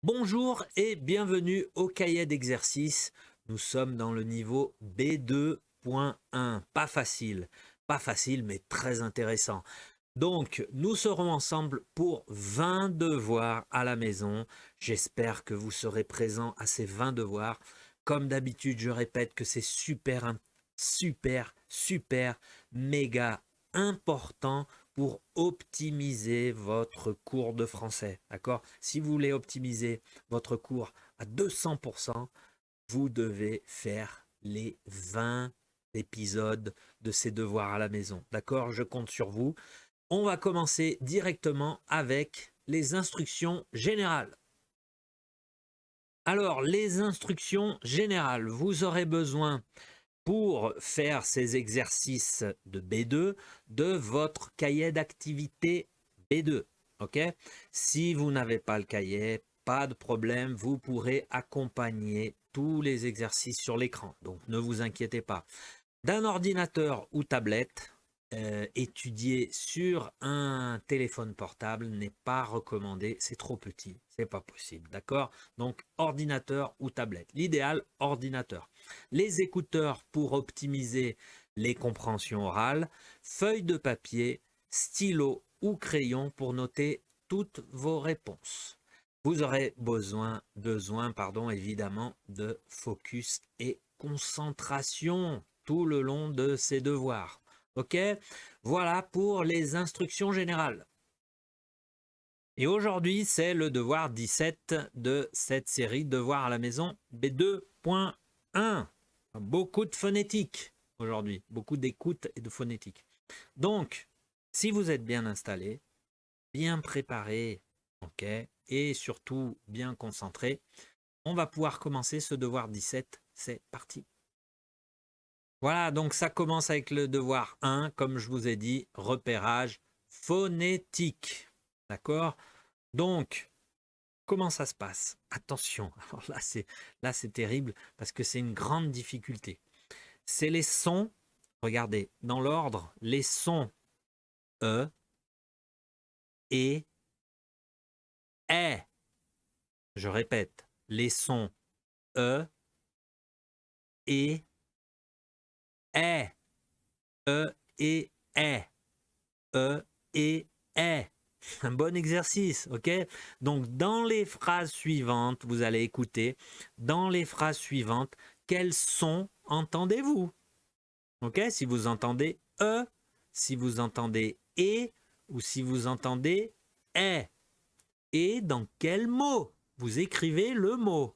Bonjour et bienvenue au cahier d'exercice. Nous sommes dans le niveau B2.1. Pas facile mais très intéressant. Donc nous serons ensemble pour 20 devoirs à la maison. J'espère que vous serez présents à ces 20 devoirs. Comme d'habitude, je répète que c'est super, méga important pour optimiser votre cours de français. D'accord? Si vous voulez optimiser votre cours à 200%, vous devez faire les 20 épisodes de ces devoirs à la maison. D'accord? Je compte sur vous. On va commencer directement avec les instructions générales. Alors, les instructions générales, vous aurez besoin pour faire ces exercices de B2 de votre cahier d'activité B2. Ok? Si vous n'avez pas le cahier, pas de problème, vous pourrez accompagner tous les exercices sur l'écran. Donc ne vous inquiétez pas. D'un ordinateur ou tablette, étudier sur un téléphone portable n'est pas recommandé, c'est trop petit, c'est pas possible, d'accord? Donc ordinateur ou tablette. L'idéal, ordinateur. Les écouteurs pour optimiser les compréhensions orales, feuille de papier, stylo ou crayon pour noter toutes vos réponses. Vous aurez besoin évidemment de focus et concentration tout le long de ces devoirs. Ok? Voilà pour les instructions générales. Et aujourd'hui, c'est le devoir 17 de cette série Devoirs à la maison B2.1. Beaucoup de phonétique aujourd'hui, beaucoup d'écoute et de phonétique. Donc, si vous êtes bien installé, bien préparé, ok, et surtout bien concentré, on va pouvoir commencer ce devoir 17. C'est parti. Voilà, donc ça commence avec le devoir 1, comme je vous ai dit, repérage phonétique. D'accord? Donc, comment ça se passe? Attention, alors là c'est terrible parce que c'est une grande difficulté. C'est les sons, regardez, dans l'ordre, les sons E, et, E. Je répète, les sons E, et, E. E et E. E et E. Un bon exercice, ok? Donc, dans les phrases suivantes, vous allez écouter, dans les phrases suivantes, quels sons entendez-vous? Ok? Si vous entendez E, si vous entendez E, ou si vous entendez E. Et dans quel mot? Vous écrivez le mot.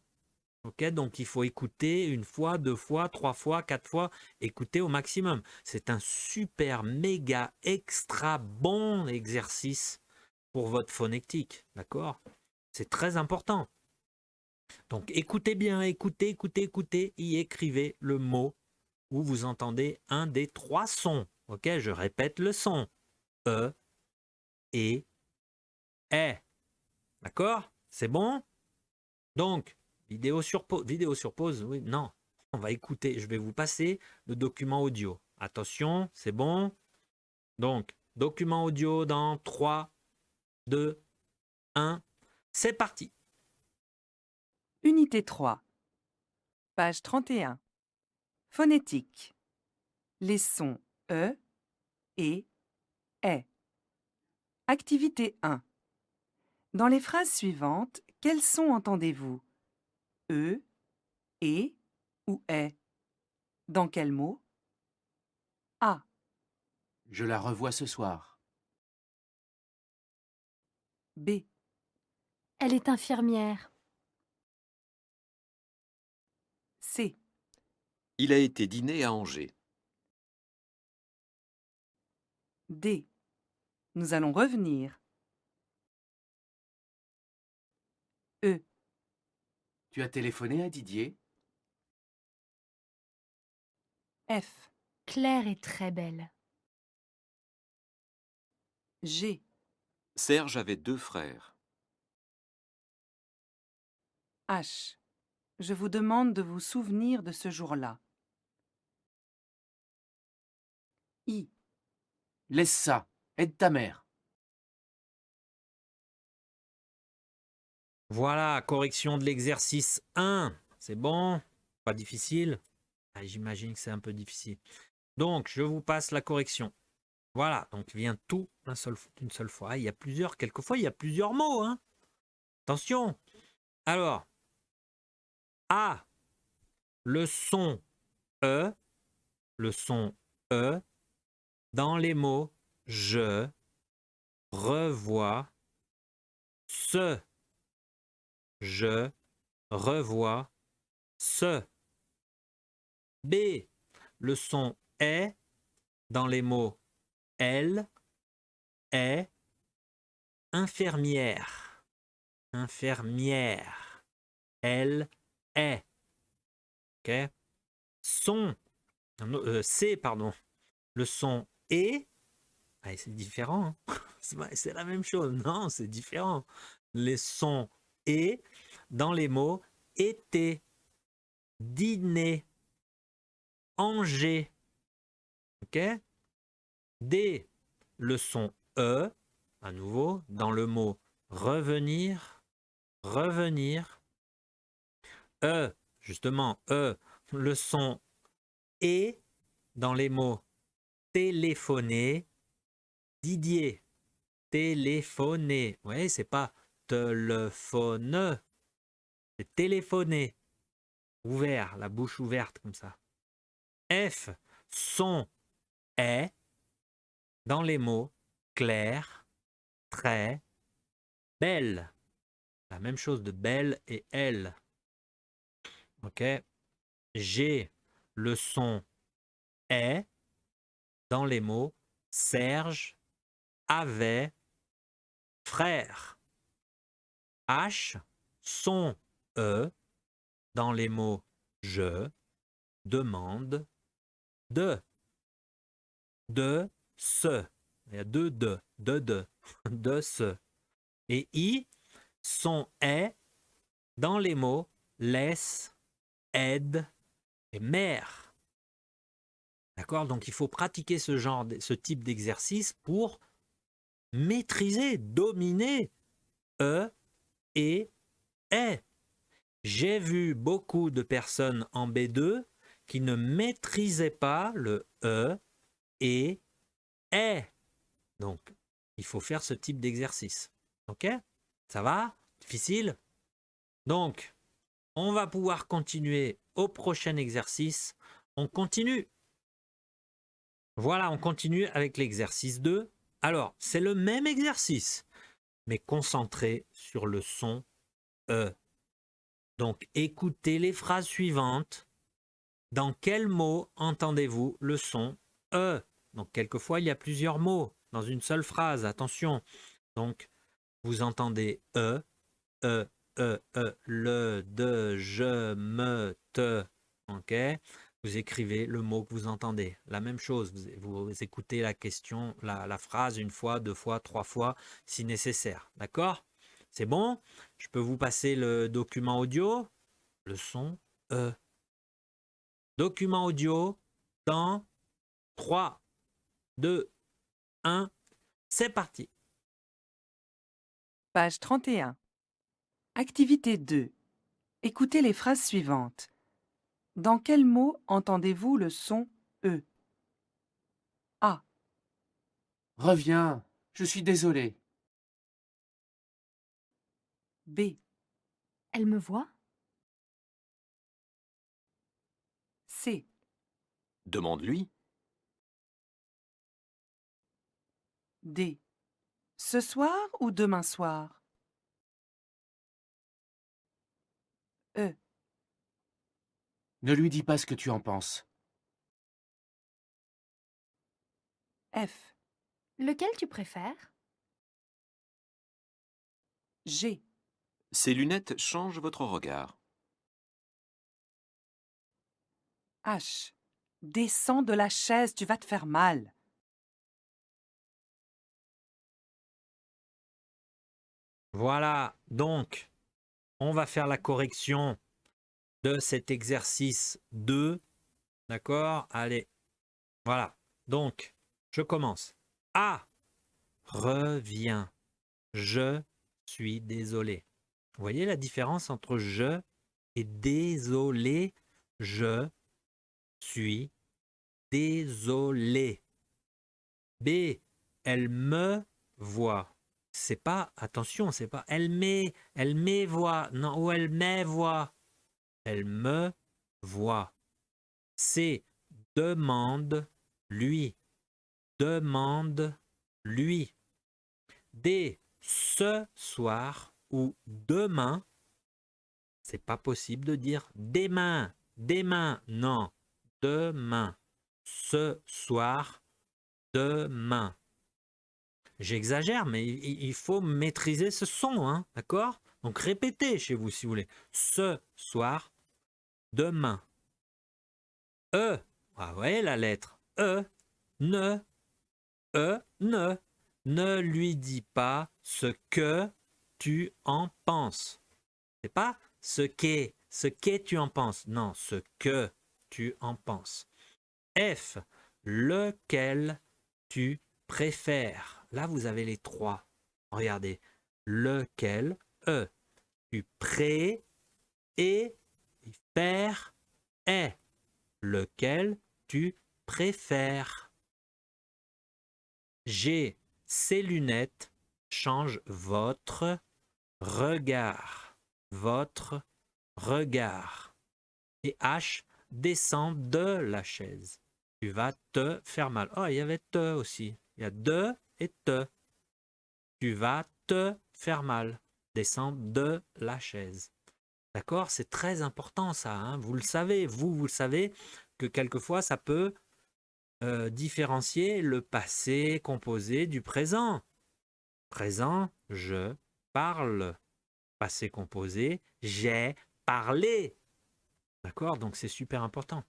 Ok, donc il faut écouter une fois, deux fois, trois fois, quatre fois, écouter au maximum. C'est un super, méga, extra bon exercice pour votre phonétique, d'accord? C'est très important. Donc écoutez bien, écoutez, y écrivez le mot où vous entendez un des trois sons. Ok, je répète le son. E, et, E. D'accord? C'est bon? Donc, vidéo sur pause, oui, non. On va écouter, je vais vous passer le document audio. Attention, c'est bon. Donc, document audio dans 3, 2, 1. C'est parti. Unité 3, page 31. Phonétique. Les sons E et E. Activité 1. Dans les phrases suivantes, quels sons entendez-vous? E, E ou E? Dans quel mot? A, Je la revois ce soir. B, Elle est infirmière. C, Il a été dîné à Angers. D. Nous allons revenir. E, Tu as téléphoné à Didier? F, Claire est très belle. G, Serge avait 2 frères. H. Je vous demande de vous souvenir de ce jour-là. I, Laisse ça. Aide ta mère. Voilà, correction de l'exercice 1. C'est bon? Pas difficile? Ah, j'imagine que c'est un peu difficile. Donc, je vous passe la correction. Voilà, donc il vient tout d'une seule fois. Il y a quelquefois, il y a plusieurs mots. Hein. Attention. Alors, A, le son E, dans les mots je, revois, ce, je, revois, ce. B, le son est dans les mots elle, est, infirmière, infirmière, elle est. Ok. Son, C, pardon, le son est, ah, c'est différent, hein. C'est la même chose, non, c'est différent. Les sons et dans les mots été, dîner, Angers. Ok. D, le son E, à nouveau, dans le mot revenir, revenir. E, justement, E, le son et dans les mots téléphoner, Didier, téléphoner. Oui, c'est pas téléphone, c'est téléphoner. Ouvert, la bouche ouverte comme ça. F, son est dans les mots clair, très, belle. La même chose de belle et elle. Ok. G, le son est dans les mots Serge, avait, frère. H, son E dans les mots je, demande, de ce. Il y a deux de ce. Et I, son est dans les mots laisse, aide et mère. D'accord? Donc il faut pratiquer ce type d'exercice pour maîtriser, dominer E et est. J'ai vu beaucoup de personnes en B2 qui ne maîtrisaient pas le E et est. Donc, il faut faire ce type d'exercice. Ok? Ça va? Difficile? Donc, on va pouvoir continuer au prochain exercice. On continue. Voilà, on continue avec l'exercice 2. Alors, c'est le même exercice, mais concentré sur le son E. Donc, écoutez les phrases suivantes. Dans quel mot entendez-vous le son E? Donc, quelquefois, il y a plusieurs mots dans une seule phrase. Attention. Donc, vous entendez le, de, je, me, te. Ok? Vous écrivez le mot que vous entendez. La même chose. Vous écoutez la question, la phrase une fois, deux fois, trois fois, si nécessaire. D'accord? C'est bon? Je peux vous passer le document audio. Le son E. Document audio dans 3, 2, 1. C'est parti. Page 31. Activité 2. Écoutez les phrases suivantes. Dans quel mot entendez-vous le son E? A. Reviens, je suis désolé. B. Elle me voit? C. Demande-lui. D. Ce soir ou demain soir? E. Ne lui dis pas ce que tu en penses. F. Lequel tu préfères? G. Ces lunettes changent votre regard. H. Descends de la chaise, tu vas te faire mal. Voilà, donc, on va faire la correction de cet exercice 2. D'accord? Allez, voilà. Donc, je commence. A. Reviens. Je suis désolé. Vous voyez la différence entre je et désolé? Je suis désolé. B, elle me voit. C'est pas, attention, c'est pas elle me voit. Non, ou elle me voit. Elle me voit. C, demande lui. Demande lui. D, ce soir ou demain. C'est pas possible de dire demain. Demain, non. Demain. Ce soir, demain. J'exagère, mais il faut maîtriser ce son, hein, d'accord? Donc répétez chez vous si vous voulez. Ce soir, demain. E, ah, vous voyez la lettre E, ne, E, ne. Ne lui dis pas ce que tu en penses. C'est pas ce qu'est tu en penses. Non, ce que tu en penses. F, lequel tu préfères. Là, vous avez les trois. Regardez. Lequel, E. Tu pré et faire est. Lequel tu préfères. G, ces lunettes changent votre regard. Votre regard. Et H, descend de la chaise. Tu vas te faire mal. Oh, il y avait te aussi. Il y a de et te. Tu vas te faire mal. Descends de la chaise. D'accord? C'est très important ça. Hein, vous le savez. Vous le savez que quelquefois ça peut différencier le passé composé du présent. Présent, je parle. Passé composé, j'ai parlé. D'accord? Donc c'est super important.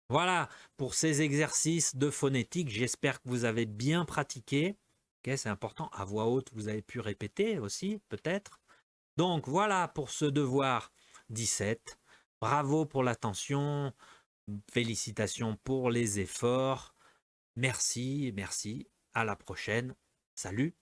Voilà pour ces exercices de phonétique. J'espère que vous avez bien pratiqué. Okay, c'est important. À voix haute, vous avez pu répéter aussi, peut-être. Donc voilà pour ce devoir 17. Bravo pour l'attention. Félicitations pour les efforts. Merci, merci. À la prochaine. Salut.